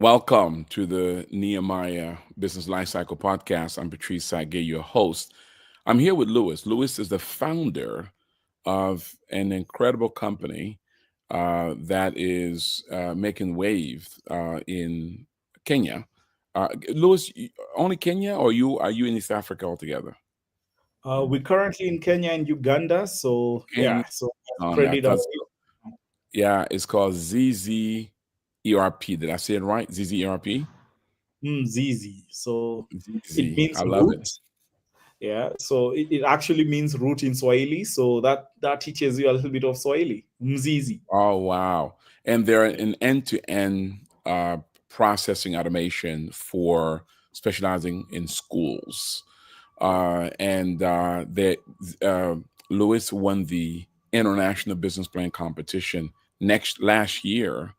Welcome to the Nehemiah Business Lifecycle Podcast. I'm Patrice Tsague, your host. I'm here with Louis. Louis is the founder of an incredible company that is making waves in Kenya. Louis, only Kenya, or are you in East Africa altogether? We're currently in Kenya and Uganda, so Kenya. yeah, so I spread it thought out. so. Yeah, it's called ZZ ERP. Did I say it right? ZZ ERP? Zizi. So it ZZ. means I love it. root. Yeah, so it actually means root in Swahili. So that teaches you a little bit of Swahili. Mzizi. Oh, wow. And they're an end-to-end processing automation for specializing in schools. And uh, Lewis won the International Business Plan Competition next last year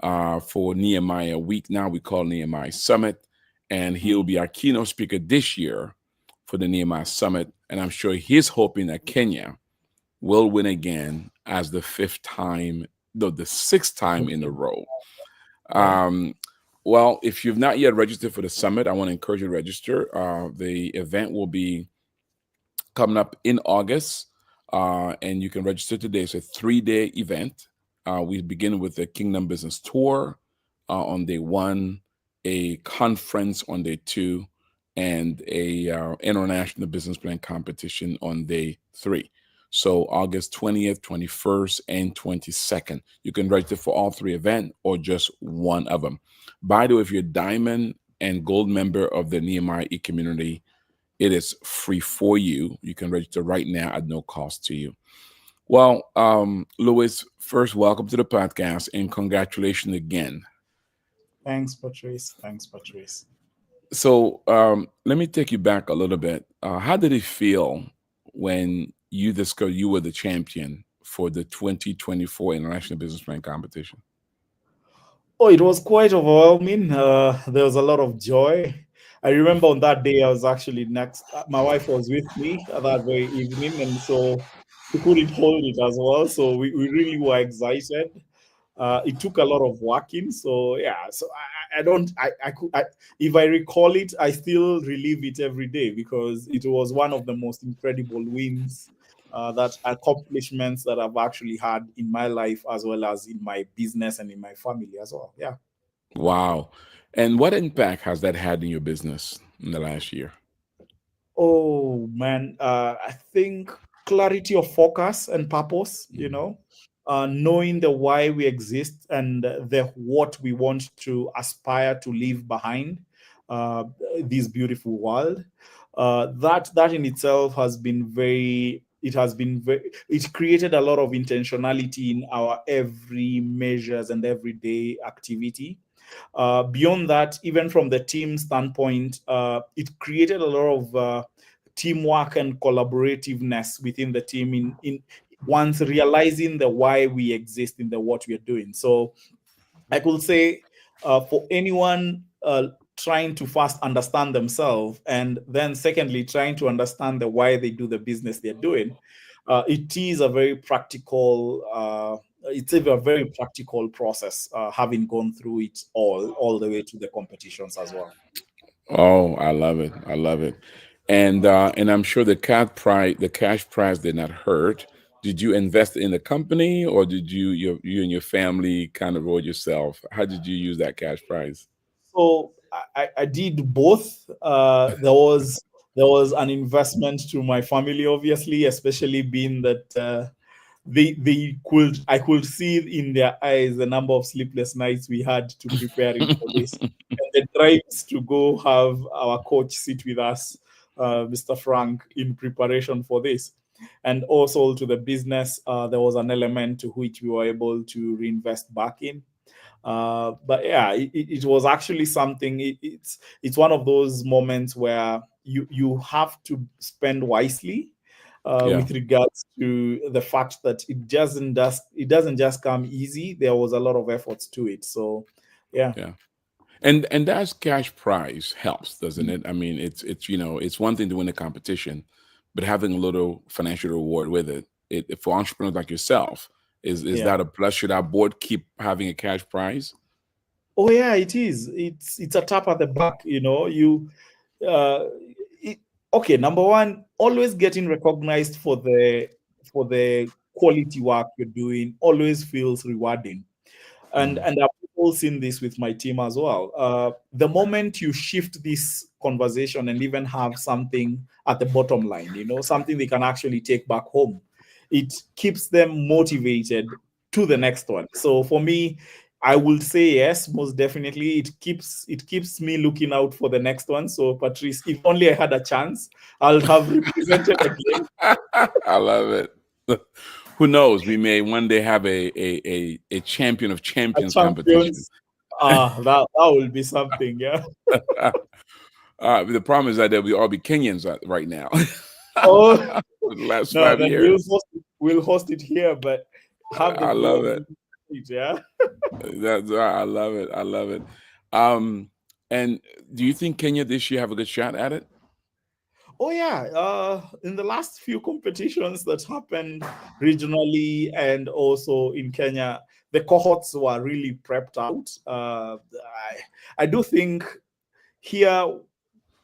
for Nehemiah Week. Now we call Nehemiah Summit. And he'll be our keynote speaker this year for the Nehemiah Summit. And I'm sure he's hoping that Kenya will win again as the fifth time, no, the sixth time in a row. Yeah. Um, well, if you've not yet registered for the summit, I want to encourage you to register. The event will be coming up in August, and you can register today. It's a 3-day event. We begin with a Kingdom Business Tour on day one, a conference on day two, and a international business plan competition on day three. So August 20th, 21st, and 22nd. You can register for all three events or just one of them. By the way, if you're a diamond and gold member of the Nehemiah E community, it is free for you. You can register right now at no cost to you. Well, Louis, first, welcome to the podcast and congratulations again. Thanks, Patrice. Thanks, Patrice. So, let me take you back a little bit. How did it feel when you discovered you were the champion for the 2024 International Business Plan Competition? Oh, it was quite overwhelming. There was a lot of joy. I remember on that day, I was actually next. My wife was with me that very evening, and so she couldn't hold it as well. So we really were excited. It took a lot of working. So yeah, so I don't I could if I recall it, I still relive it every day because it was one of the most incredible wins, that accomplishments that I've actually had in my life as well as in my business and in my family as well. Yeah. Wow. And what impact has that had in your business in the last year? Oh man, I think clarity of focus and purpose. Knowing the why we exist and the what we want to aspire to leave behind, uh, this beautiful world. That in itself has been very. It has been very. It created a lot of intentionality in our every measures and everyday activity. Beyond that, even from the team standpoint, it created a lot of teamwork and collaborativeness within the team in once realizing the why we exist in the what we are doing. So I could say, for anyone trying to first understand themselves and then secondly trying to understand the why they do the business they're doing, it is a very practical it's a very practical process, having gone through it all the way to the competitions as well. Oh, I love it. I love it. And I'm sure the cash prize did not hurt. Did you invest in the company, or did you and your family kind of roll yourself? How did you use that cash prize? So I did both. There was an investment to my family, obviously, especially being that they could I could see in their eyes the number of sleepless nights we had to preparing for this, and the drives to go have our coach sit with us, Mr. Frank, in preparation for this. And also to the business, there was an element to which we were able to reinvest back in. But yeah, it was actually something. It's one of those moments where you have to spend wisely, Yeah, with regards to the fact that it doesn't just come easy. There was a lot of efforts to it. So yeah. yeah. And that cash prize helps, doesn't it? I mean, it's one thing to win a competition, but having a little financial reward with it, for entrepreneurs like yourself, is Yeah. that a plus? Should our board keep having a cash prize? Oh yeah, it is. It's a tap at the back. Uh, it, okay. Number one, always getting recognized for the quality work you're doing always feels rewarding. And I've also seen this with my team as well. The moment you shift this conversation and even have something at the bottom line, something they can actually take back home, it keeps them motivated to the next one. So for me, I would say yes, most definitely. It keeps me looking out for the next one. So Patrice, if only I had a chance, I'll have represented again. I love it. Who knows? We may one day have a champion of A champions competition. champions, that will be something, yeah. The problem is that we all be Kenyans right now. Oh, For the last no, 5 then years. we'll host it here, but have the I love glory, it. yeah. I love it. I love it. Um, and do you think Kenya this year have a good shot at it? Oh yeah, in the last few competitions that happened regionally and also in Kenya, the cohorts were really prepped out. I do think here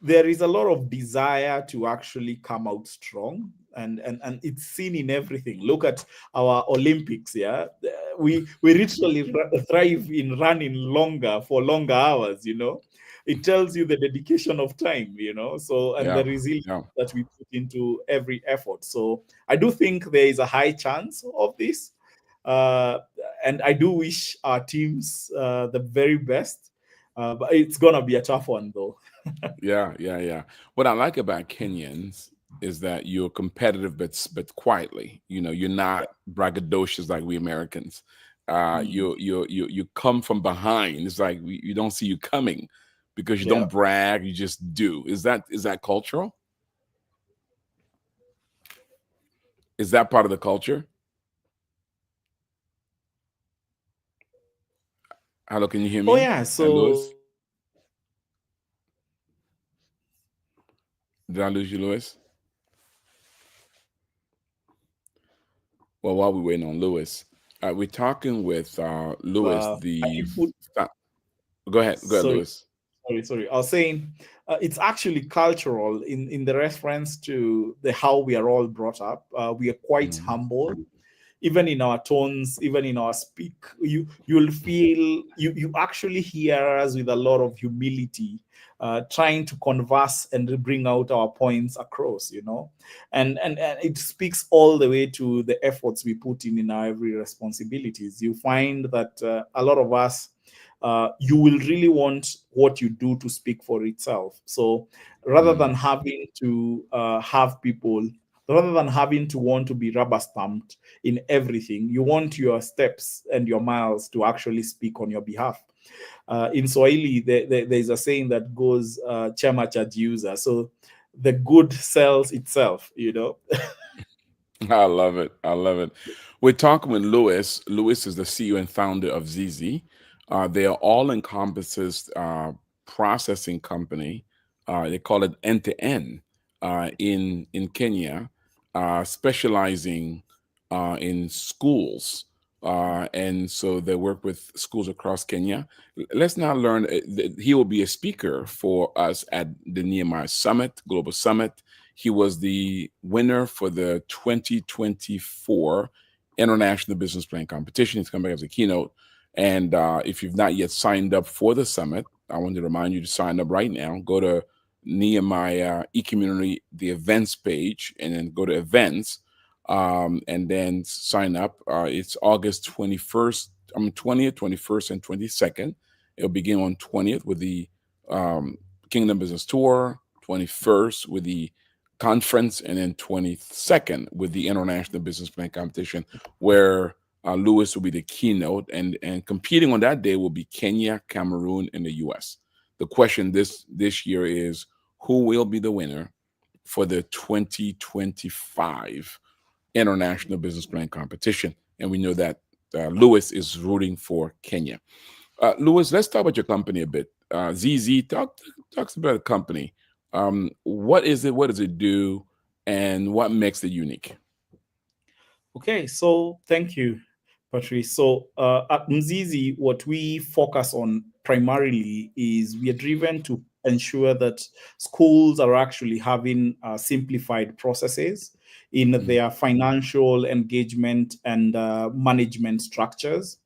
there is a lot of desire to actually come out strong, and it's seen in everything. Look at our Olympics. Yeah, we literally thrive in running longer for longer hours. It tells you the dedication of time. So, and Yeah. the resilience Yeah. that we put into every effort. So I do think there is a high chance of this, uh, and I do wish our teams the very best. But it's gonna be a tough one, though. Yeah. Yeah. Yeah. What I like about Kenyans is that you're competitive, but quietly. You're not braggadocious like we Americans. Mm. You come from behind. It's like you don't see you coming because you Yeah. don't brag. You just do. Is that cultural? Is that part of the culture? Hello, can you hear Oh me, yeah. So Lewis? Did I lose you, Lewis? Well, while we're waiting on Lewis, we're talking with Lewis. I put Go ahead, sorry, Lewis. sorry. I was saying it's actually cultural in the reference to the how we are all brought up. We are quite Mhm. humble, even in our tones, even in our speak. You'll feel you actually hear us with a lot of humility, trying to converse and bring out our points across. And it speaks all the way to the efforts we put in our every responsibilities. You find that a lot of us, you will really want what you do to speak for itself. So rather than Mm. having to have people, rather than having to want to be rubber stamped in everything, you want your steps and your miles to actually speak on your behalf. In Swahili, there's a saying that goes, chama chajiuza. So the good sells itself. I love it. I love it. We're talking with Lewis. Lewis is the CEO and founder of Zizi. They are all encompasses processing company. They call it end to end in Kenya, specializing in schools. And so they work with schools across Kenya. Let's now learn. He will be a speaker for us at the Nehemiah Summit, Global Summit. He was the winner for the 2024 International Business Plan Competition. He's come back as a keynote. And if you've not yet signed up for the summit, I want to remind you to sign up right now. Go to Nehemiah eCommunity, the events page, and then go to events, and then sign up. It's August 21st, 20th, 21st, and 22nd. It'll begin on 20th with the um, Kingdom Business Tour, 21st with the conference, and then 22nd with the International Business Plan Competition, where Lewis will be the keynote, and competing on that day will be Kenya, Cameroon, and the U.S. The question this year is who will be the winner for the 2025 International Business Plan Competition, and we know that Lewis is rooting for Kenya. Lewis, let's talk about your company a bit. ZZ, talks about the company. What is it? What does it do? And what makes it unique? Okay, so thank you. Patrice. So at Mzizi, what we focus on primarily is we are driven to ensure that schools are actually having simplified processes in their financial engagement and management structures.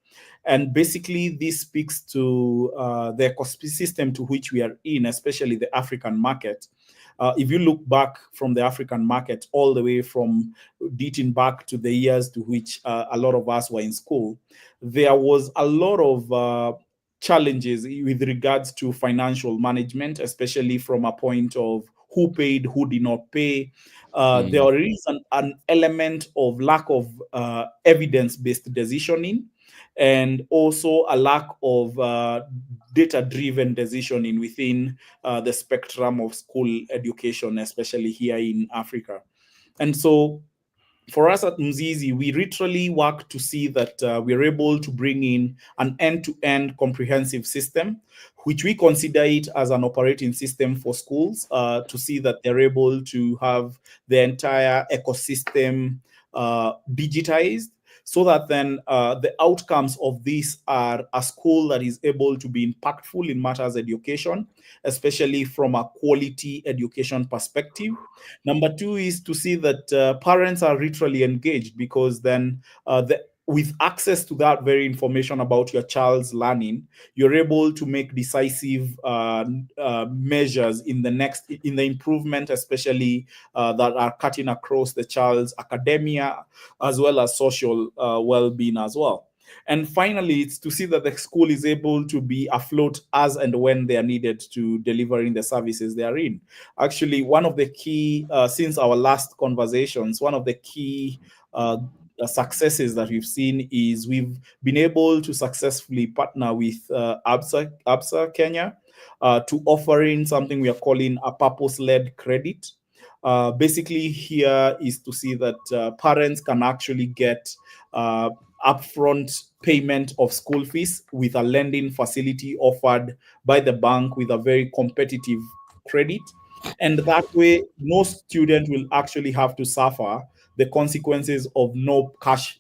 And basically, this speaks to the ecosystem to which we are in, especially the African market. If you look back from the African market all the way from dating back to the years to which a lot of us were in school, there was a lot of challenges with regards to financial management, especially from a point of who paid, who did not pay. There is an element of lack of evidence-based decisioning, and also a lack of data-driven decisioning within the spectrum of school education, especially here in Africa. And so for us at Mzizi, we literally work to see that we're able to bring in an end-to-end comprehensive system, which we consider it as an operating system for schools, to see that they're able to have the entire ecosystem digitized, so that then the outcomes of this are a school that is able to be impactful in matters education, especially from a quality education perspective. Number two is to see that parents are literally engaged, because then with access to that very information about your child's learning, you're able to make decisive measures in the improvement, especially that are cutting across the child's academia as well as social well-being as well. And finally, it's to see that the school is able to be afloat as and when they are needed to delivering the services they are in. Actually, one of the key, since our last conversations, one of the key successes that we've seen is we've been able to successfully partner with ABSA Kenya to offering something we are calling a purpose-led credit. Basically, here is to see that parents can actually get upfront payment of school fees with a lending facility offered by the bank with a very competitive credit. And that way, no student will actually have to suffer the consequences of no cash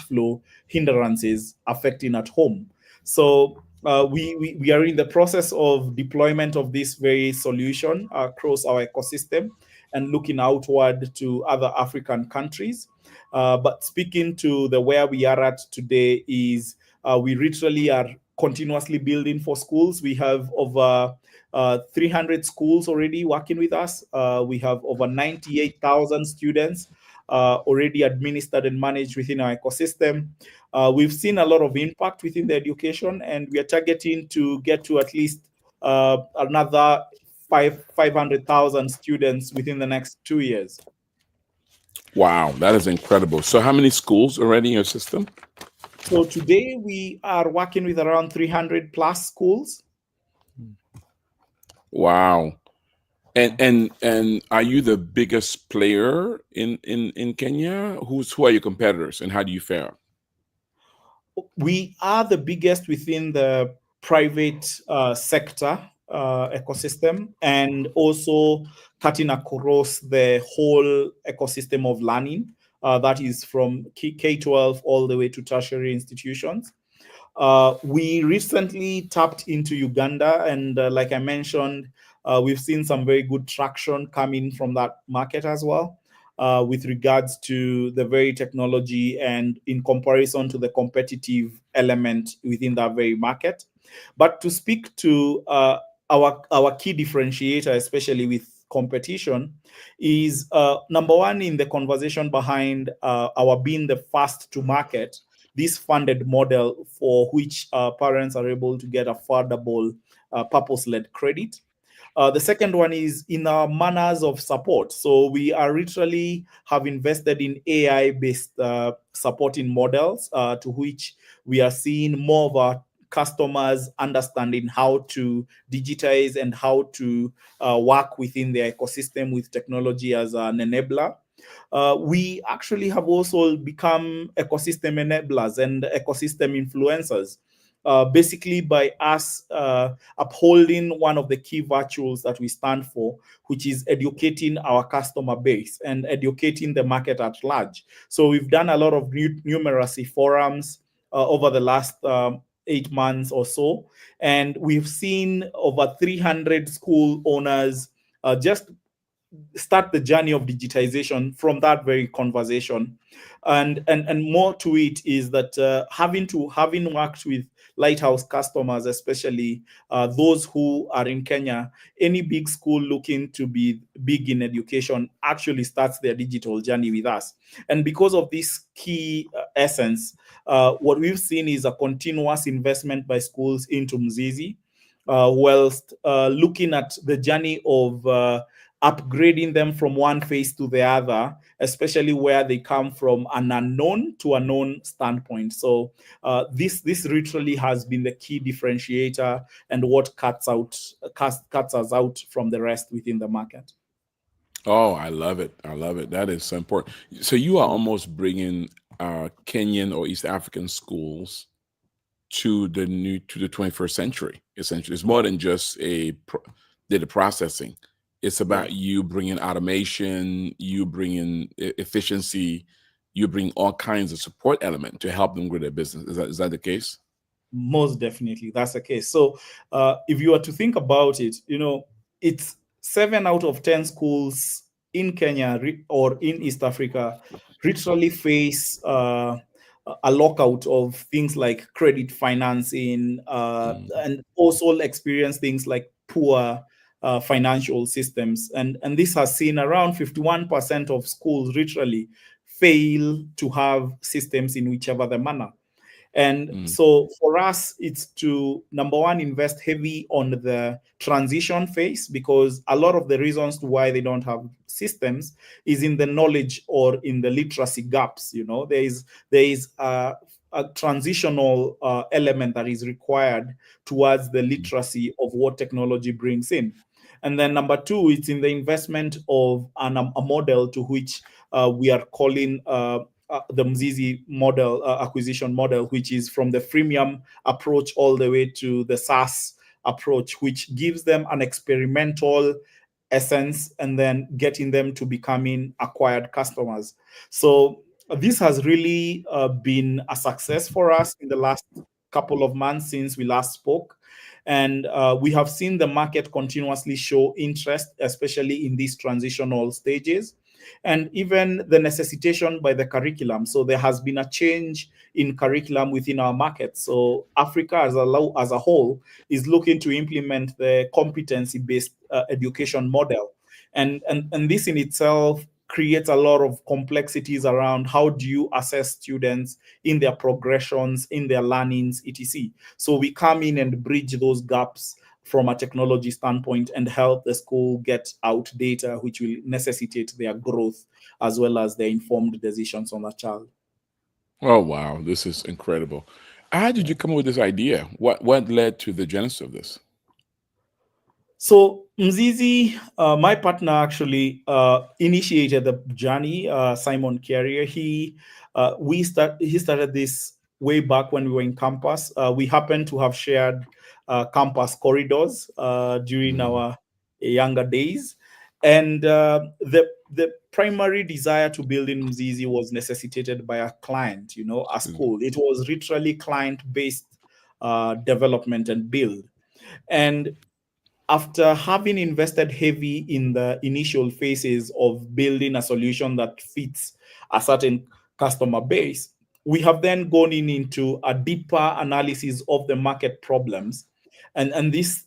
flow hindrances affecting at home. So we are in the process of deployment of this very solution across our ecosystem and looking outward to other African countries. But speaking to the where we are at today is we literally are continuously building for schools. We have over 300 schools already working with us. We have over 98,000 students already administered and managed within our ecosystem. We've seen a lot of impact within the education, and we are targeting to get to at least another 500,000 students within the next 2 years. Wow, that is incredible. So how many schools already in your system? So today we are working with around 300 plus schools. Wow. And are you the biggest player in Kenya? Who are your competitors, and how do you fare? We are the biggest within the private sector ecosystem, and also cutting across the whole ecosystem of learning. That is from K-12 all the way to tertiary institutions. We recently tapped into Uganda, and like I mentioned, we've seen some very good traction coming from that market as well, with regards to the very technology and in comparison to the competitive element within that very market. But to speak to our key differentiator, especially with competition, is number one in the conversation behind our being the first to market this funded model for which parents are able to get affordable purpose-led credit. The second one is in our manners of support. So we are literally have invested in AI-based supporting models to which we are seeing more of our customers understanding how to digitize and how to work within their ecosystem with technology as an enabler. We actually have also become ecosystem enablers and ecosystem influencers. Basically, by us upholding one of the key virtues that we stand for, which is educating our customer base and educating the market at large. So we've done a lot of numeracy forums, over the last 8 months or so. And we've seen over 300 school owners just start the journey of digitization from that very conversation. And more to it is that having worked with lighthouse customers, especially those who are in Kenya, any big school looking to be big in education actually starts their digital journey with us. And because of this key essence, what we've seen is a continuous investment by schools into Mzizi, whilst looking at the journey of upgrading them from one phase to the other, especially where they come from an unknown to a known standpoint. So this literally has been the key differentiator and what cuts us out from the rest within the market. Oh, I love it. I love it. That is so important. So you are almost bringing Kenyan or East African schools to the 21st century. Essentially, it's more than just data processing. It's about you bringing automation, you bringing efficiency, you bring all kinds of support element to help them grow their business. Is that the case? Most definitely, that's the case. So if you were to think about it, it's 7 out of 10 schools in Kenya or in East Africa literally face a lockout of things like credit financing, and also experience things like poor financial systems. And this has seen around 51% of schools literally fail to have systems in whichever the manner. And so for us, it's to, number one, invest heavy on the transition phase, because a lot of the reasons to why they don't have systems is in the knowledge or in the literacy gaps. There is a transitional element that is required towards the literacy of what technology brings in. And then number two, it's in the investment of a model to which we are calling the Mzizi model, acquisition model, which is from the freemium approach all the way to the SaaS approach, which gives them an experimental essence and then getting them to becoming acquired customers. So this has really been a success for us in the last couple of months since we last spoke. And we have seen the market continuously show interest, especially in these transitional stages, and even the necessitation by the curriculum. So there has been a change in curriculum within our market. So Africa as a whole is looking to implement the competency-based education model. And this in itself creates a lot of complexities around how do you assess students in their progressions, in their learnings, etc. So we come in and bridge those gaps from a technology standpoint and help the school get out data which will necessitate their growth as well as their informed decisions on the child. Oh, wow. This is incredible. How did you come up with this idea? What led to the genesis of this? So Mzizi, my partner, actually initiated the journey. Simon Carrier, he started this way back when we were in campus. We happened to have shared campus corridors during our younger days, and the primary desire to build in Mzizi was necessitated by a client, a school. It was literally client-based development and build. And after having invested heavy in the initial phases of building a solution that fits a certain customer base, we have then gone into a deeper analysis of the market problems. And these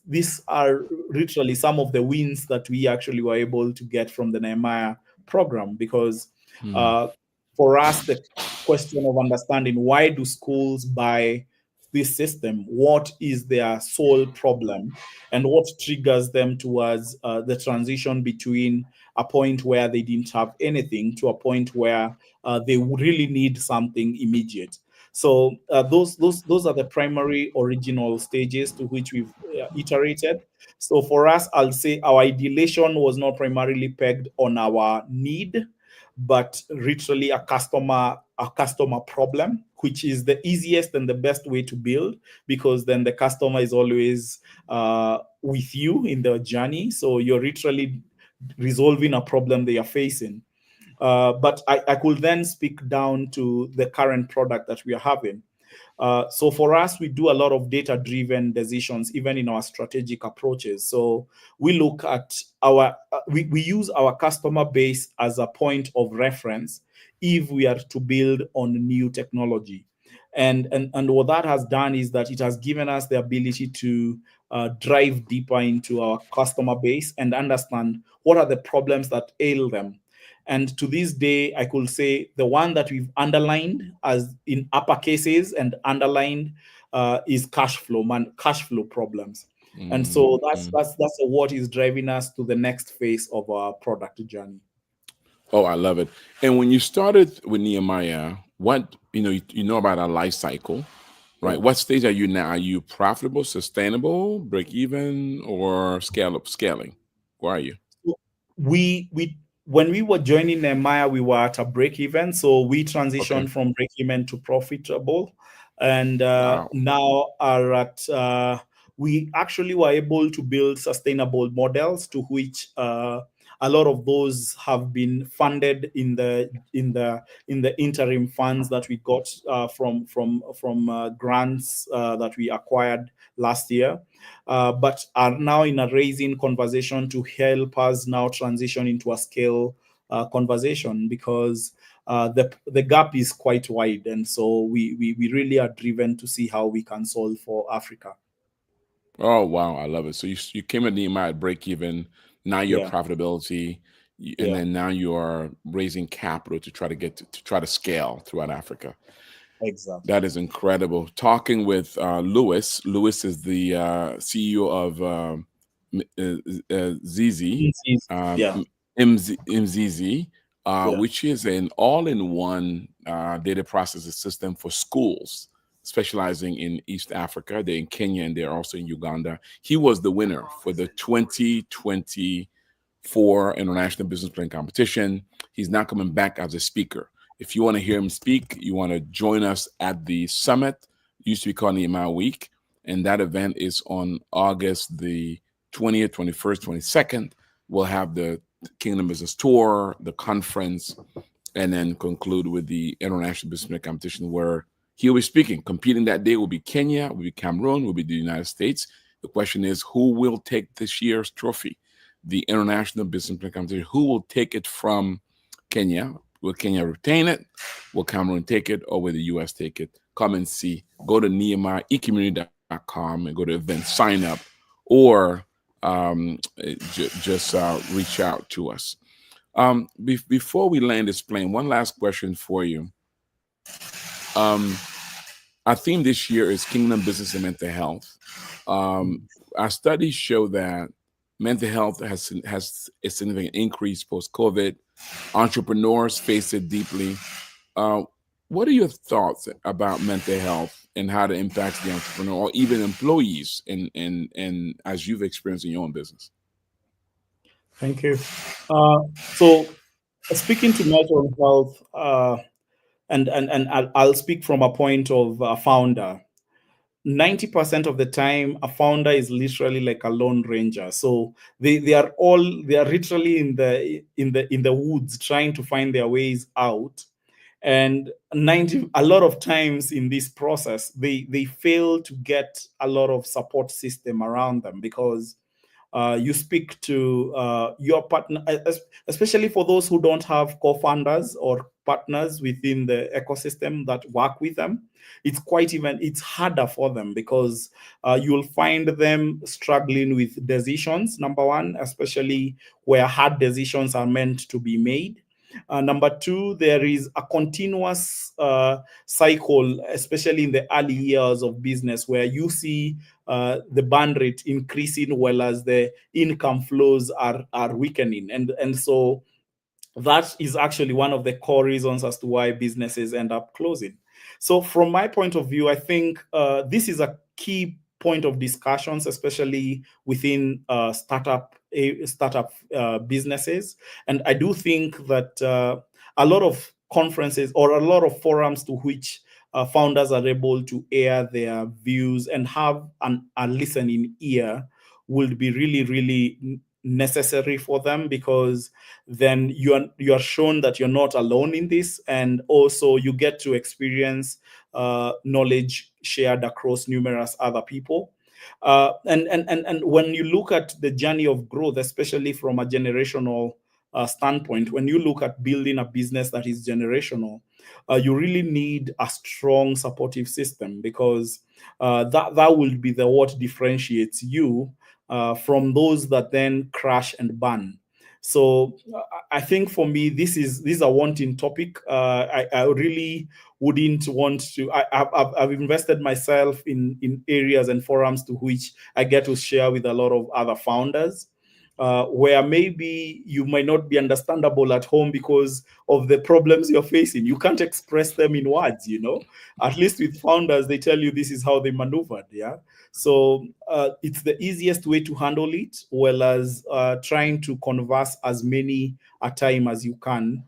are literally some of the wins that we actually were able to get from the Nehemiah program, because for us, the question of understanding why do schools buy this system, what is their sole problem, and what triggers them towards the transition between a point where they didn't have anything to a point where they really need something immediate. So those are the primary original stages to which we've iterated. So for us, I'll say our ideation was not primarily pegged on our need, but literally a customer problem, which is the easiest and the best way to build, because then the customer is always with you in the journey. So you're literally resolving a problem they are facing. But I could then speak down to the current product that we are having. So for us, we do a lot of data-driven decisions, even in our strategic approaches. So we look at we use our customer base as a point of reference if we are to build on new technology. And what that has done is that it has given us the ability to drive deeper into our customer base and understand what are the problems that ail them. And to this day, I could say the one that we've underlined as in upper cases and underlined is cash flow problems. And so that's what is driving us to the next phase of our product journey. Oh, I love it. And when you started with Nehemiah, what you know about our life cycle, right? Yeah. What stage are you now? Are you profitable, sustainable, break even, or scaling? Where are you? we when we were joining Nehemiah, we were at a break even. So we Okay. transitioned from break even to profitable, and Wow. now are at. We actually were able to build sustainable models to which a lot of those have been funded in the interim funds that we got from grants that we acquired last year, but are now in a raising conversation to help us now transition into a scale conversation, because the gap is quite wide, and so we really are driven to see how we can solve for Africa. Oh, wow. I love it. So you came at Nehemiah at break even. Now you're Yeah, profitability, and yeah, then now you are raising capital to try to to try to scale throughout Africa. exactly. That is incredible. Talking with Lewis. Lewis is the CEO of Zizi, uh, Yeah, Mzizi, yeah, which is an all-in-one data processing system for schools, specializing in East Africa. They're in Kenya and they're also in Uganda. He was the winner for the 2024 International Business Plan Competition. He's now coming back as a speaker. If you want to hear him speak, you want to join us at the summit. It used to be called Nehemiah Week, and that event is on August the 20th, 21st, 22nd. We'll have the Kingdom Business Tour, the conference, and then conclude with the International Business Competition, where he'll be speaking. Competing that day will be Kenya, will be Cameroon, will be the United States. The question is, who will take this year's trophy, the International Business Competition? Who will take it from Kenya? Will Kenya retain it? Will Cameroon take it? Or will the US take it? Come and see. Go to nehemiahecommunity.com and go to events, sign up, or just reach out to us. Before we land this plane, one last question for you. Um, our theme this year is Kingdom Business and Mental Health. Our studies show that mental health has a significant increase post COVID. Entrepreneurs face it deeply. Uh, what are your thoughts about mental health and how it impacts the entrepreneur or even employees, and as you've experienced in your own business? thank you. So speaking to mental health, and I'll speak from a point of a founder. 90% of the time, a founder is literally like a lone ranger. So they are literally in the woods trying to find their ways out. And a lot of times in this process, they fail to get a lot of support system around them, because you speak to your partner, especially for those who don't have co-founders or partners within the ecosystem that work with them. It's harder for them, because you'll find them struggling with decisions, number one, especially where hard decisions are meant to be made. Number two, there is a continuous cycle, especially in the early years of business, where you see the burn rate increasing while as the income flows are weakening, and so that is actually one of the core reasons as to why businesses end up closing. So from my point of view, I think this is a key point of discussions, especially within startup businesses. And I do think that a lot of conferences or a lot of forums to which founders are able to air their views and have a listening ear would be really, really necessary for them, because then you are shown that you're not alone in this, and also you get to experience knowledge shared across numerous other people. And when you look at the journey of growth, especially from a generational standpoint, when you look at building a business that is generational, you really need a strong supportive system, because that will be the what differentiates you from those that then crash and burn. So I think for me, this is a wanting topic. I really wouldn't want to. I've invested myself in areas and forums to which I get to share with a lot of other founders, where maybe you might not be understandable at home because of the problems you're facing. You can't express them in words, you know. At least with founders, they tell you this is how they maneuvered. Yeah. So it's the easiest way to handle it, well as trying to converse as many a time as you can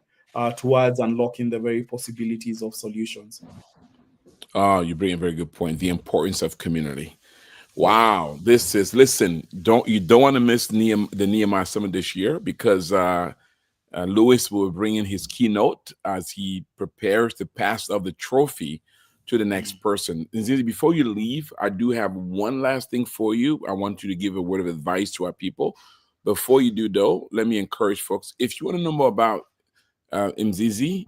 towards unlocking the very possibilities of solutions. Oh, you bring a very good point. The importance of community. Wow, this is listen. Don't want to miss the Nehemiah Summit this year, because Lewis will bring in his keynote as he prepares to pass of the trophy to the next person. And Zizi, before you leave, I do have one last thing for you. I want you to give a word of advice to our people. Before you do, though, let me encourage folks. If you want to know more about Mzizi,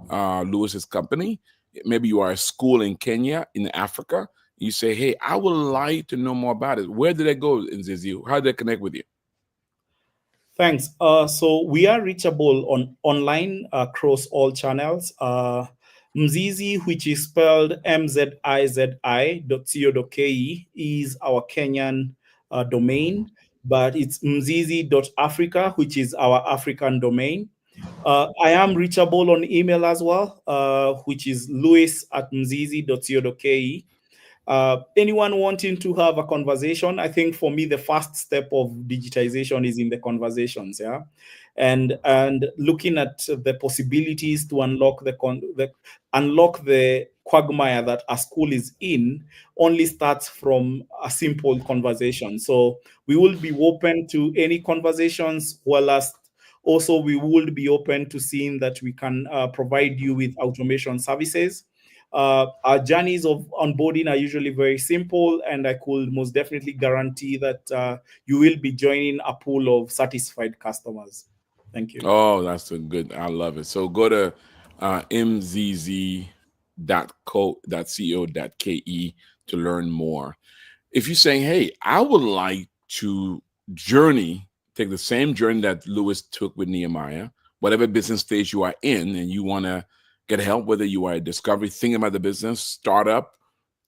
Lewis's company, maybe you are a school in Kenya, in Africa. You say, hey, I would like to know more about it. Where did I go, Mzizi? How did I connect with you? Thanks. So we are reachable online across all channels. Mzizi, which is spelled mzizi.co.ke, is our Kenyan domain, but it's mzizi.africa, which is our African domain. I am reachable on email as well, which is louis@mzizi.co.ke. Anyone wanting to have a conversation, I think for me the first step of digitization is in the conversations, yeah, and looking at the possibilities to unlock the quagmire that a school is in only starts from a simple conversation. So we will be open to any conversations, well as also we will be open to seeing that we can provide you with automation services. Our journeys of onboarding are usually very simple, and I could most definitely guarantee that you will be joining a pool of satisfied customers. Thank you. Oh, that's a good. I love it. So go to mzz.co.ke to learn more. If you're saying, hey, I would like to take the same journey that Lewis took with Nehemiah, whatever business stage you are in, and you want to get help, whether you are a discovery, thinking about the business, startup,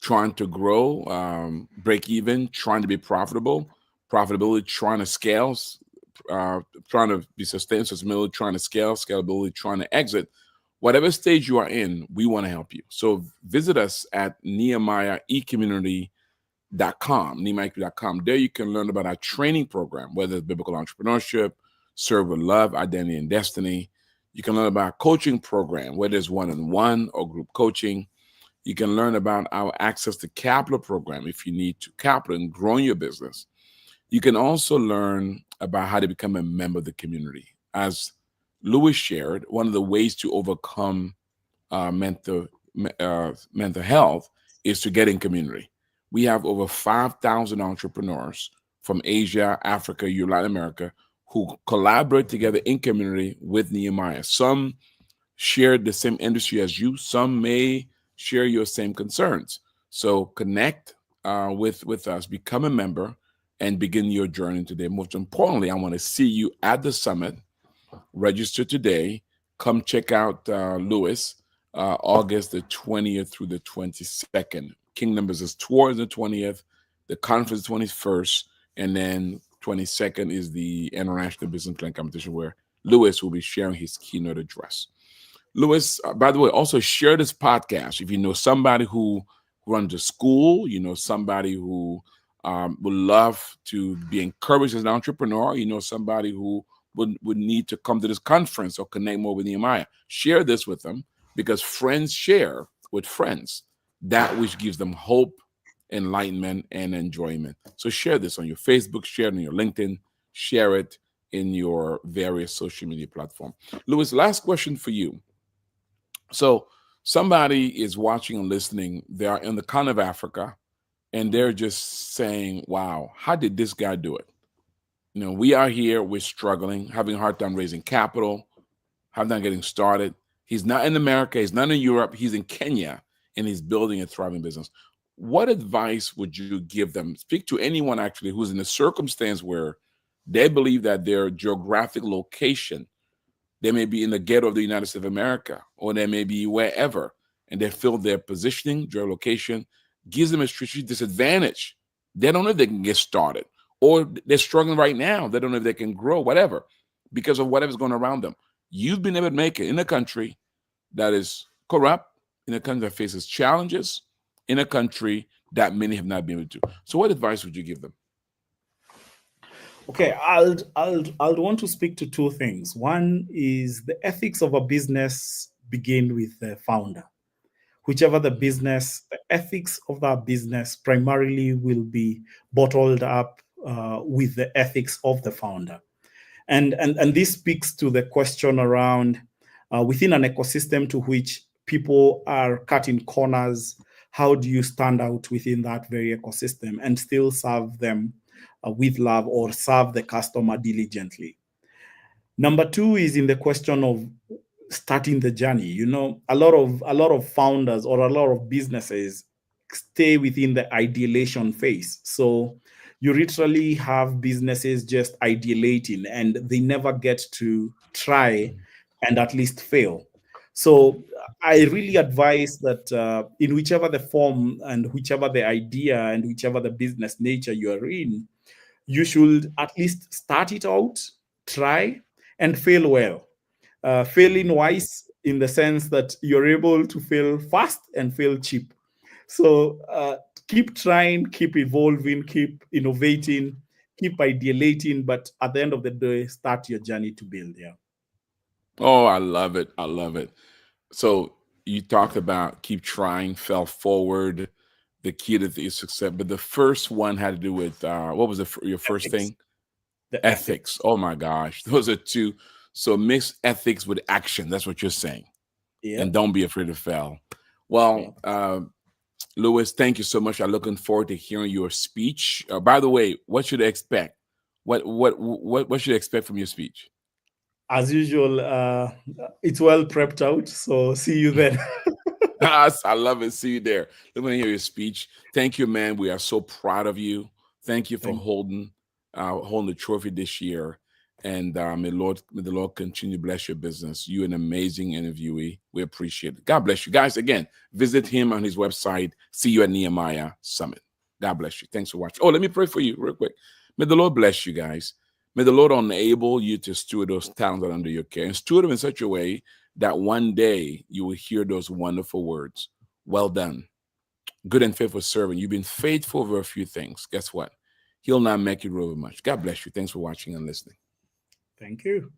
trying to grow, break even, trying to be profitable, profitability, trying to scale, trying to be sustainability, trying to scale, scalability, trying to exit, whatever stage you are in, we want to help you. So visit us at nehemiah.com. There you can learn about our training program, whether it's biblical entrepreneurship, serve with love, identity, and destiny. You can learn about our coaching program, whether it's one-on-one or group coaching. You can learn about our access to capital program if you need to capital and growing your business. You can also learn about how to become a member of the community. As Lewis shared, one of the ways to overcome mental health is to get in community. We have over 5,000 entrepreneurs from Asia, Africa, Latin America, who collaborate together in community with Nehemiah. Some share the same industry as you. Some may share your same concerns. So connect with us, become a member, and begin your journey today. Most importantly, I want to see you at the summit. Register today. Come check out Lewis, August the 20th through the 22nd. Kingdom Business Tour is the 20th. The conference is 21st. And then 22nd is the International Business Plan Competition, where Lewis will be sharing his keynote address. Lewis, by the way, also share this podcast. If you know somebody who runs a school, you know somebody who would love to be encouraged as an entrepreneur, you know somebody who would need to come to this conference or connect more with Nehemiah, share this with them, because friends share with friends that which gives them hope, enlightenment, and enjoyment. So share this on your Facebook, share it on your LinkedIn, share it, in your various social media platform. Louis, last question for you. So somebody is watching and listening. They are in the continent of Africa, and they're just saying, wow, how did this guy do it? You know, we are here, we're struggling, having a hard time raising capital, hard time getting started. He's not in America, he's not in Europe, he's in Kenya, and he's building a thriving business. What advice would you give them? Speak to anyone actually who's in a circumstance where they believe that their geographic location, they may be in the ghetto of the United States of America, or they may be wherever, and they feel their positioning, geolocation, gives them a strategic disadvantage. They don't know if they can get started, or they're struggling right now. They don't know if they can grow, whatever, because of whatever's going around them. You've been able to make it in a country that is corrupt, in a country that faces challenges, in a country that many have not been able to. So what advice would you give them? Okay, I'll want to speak to two things. One is the ethics of a business begin with the founder. Whichever the business, the ethics of that business primarily will be bottled up with the ethics of the founder. And this speaks to the question around within an ecosystem to which people are cutting corners, how do you stand out within that very ecosystem and still serve them with love or serve the customer diligently? Number two is in the question of starting the journey. You know, a lot of founders or a lot of businesses stay within the ideation phase. So you literally have businesses just ideating and they never get to try and at least fail. So I really advise that in whichever the form and whichever the idea and whichever the business nature you are in, you should at least start it out, try, and fail well. Failing wise in the sense that you're able to fail fast and fail cheap. So keep trying, keep evolving, keep innovating, keep ideating, but at the end of the day, start your journey to build. Yeah. Oh, I love it. I love it. So you talked about keep trying, fell forward, the key to the success. But the first one had to do with what was your first Ethics. thing? The Ethics. Oh my gosh, those are two. So mix ethics with action. That's what you're saying. Yeah. And don't be afraid to fail. Well, Louis, thank you so much. I'm looking forward to hearing your speech. By the way, what should I expect? What should I expect from your speech? As usual, it's well prepped out. So see you then. I love it. See you there. Let me hear your speech. Thank you, man. We are so proud of you. Thank you for holding the trophy this year. And may the Lord continue to bless your business. You're an amazing interviewee. We appreciate it. God bless you. Guys, again, visit him on his website. See you at Nehemiah Summit. God bless you. Thanks for watching. Oh, let me pray for you real quick. May the Lord bless you guys. May the Lord enable you to steward those talents that are under your care and steward them in such a way that one day you will hear those wonderful words. Well done, good and faithful servant. You've been faithful over a few things. Guess what? He'll not make you rule over much. God bless you. Thanks for watching and listening. Thank you.